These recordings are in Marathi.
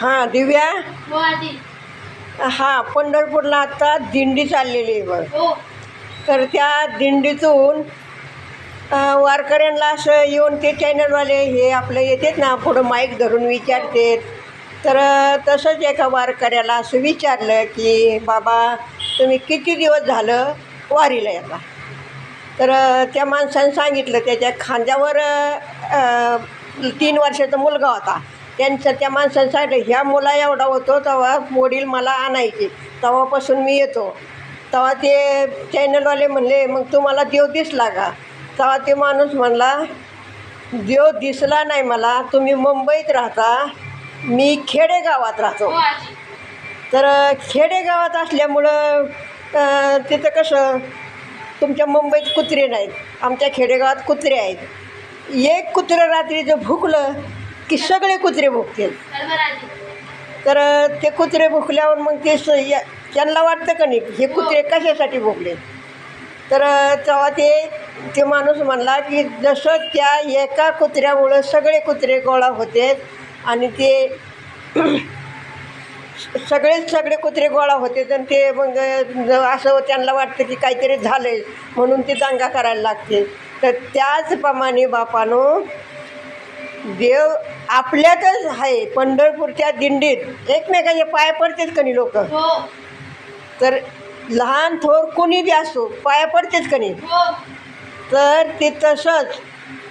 हां दिव्या. हो आजी. हां पंढरपूरला आता दिंडी चाललेली आहे बघ. हो. तर त्या दिंडीतून वारकऱ्यांना असं येऊन ते चॅनलवाले हे आपलं येतात ना पुढं माईक धरून विचारतात. तर तसंच एका वारकऱ्याला असं विचारलं की बाबा तुम्ही किती दिवस झालं वारीला येता. तर त्या माणसानं सांगितलं त्याच्या खांद्यावर 3 वर्षाचा मुलगा होता. त्या माणसानं सांगितलं ह्या मुला एवढा होतो तेव्हा वडील मला आणायचे, तेव्हापासून मी येतो. तेव्हा ते चॅनलवाले म्हणले मग तुम्हाला देव दिसला का. तेव्हा ते माणूस म्हणला देव दिसला नाही मला, तुम्ही मुंबईत राहता, मी खेडेगावात राहतो. हो आजी. तर खेडेगावात असल्यामुळं तिथं कसं तुमच्या मुंबईत कुत्रे नाहीत, आमच्या खेडेगावात कुत्रे आहेत. एक कुत्रं रात्रीचं भुकलं की सगळे कुत्रे भुकतील. बरोबर आजी. तर ते कुत्रे भुकल्यावर मग ते त्यांना वाटतं का नाही हे कुत्रे कशासाठी भुकले. तर तेव्हा ते माणूस म्हणला की जसं त्या एका कुत्र्यामुळं सगळे कुत्रे गोळा होते आणि ते सगळे कुत्रे गोळा होते आणि ते मग असं त्यांना वाटतं की काहीतरी झालं आहे म्हणून ते दंगा करायला लागते. तर त्याचप्रमाणे बापानो देव आपल्यातच आहे. पंढरपूरच्या दिंडीत एकमेकांच्या पाया पडतात का नाही लोक. हो. तर लहान थोर कोणी बी असो पाया पडतात का नाही. हो. तर ते तसंच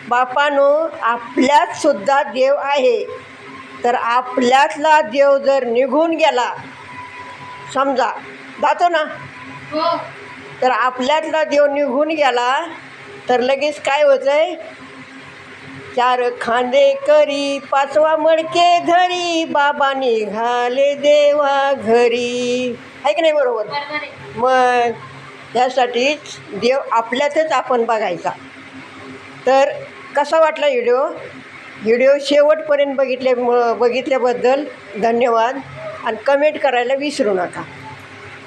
बापानो आपल्यात सुद्धा देव आहे. तर आपल्यातला देव जर निघून गेला समजा जातो ना, हो. तर आपल्यातला देव निघून गेला तर लगेच काय होतं आहे 4 खांदे करी 5वा मडके धरी बाबा निघाले देवा घरी. आहे की नाही बरोबर. बरोबर आहे. मग यासाठीच देव आपल्यातच आपण बघायचा. तर कसा वाटला व्हिडिओ शेवटपर्यंत बघितल्याबद्दल धन्यवाद आणि कमेंट करायला विसरू नका.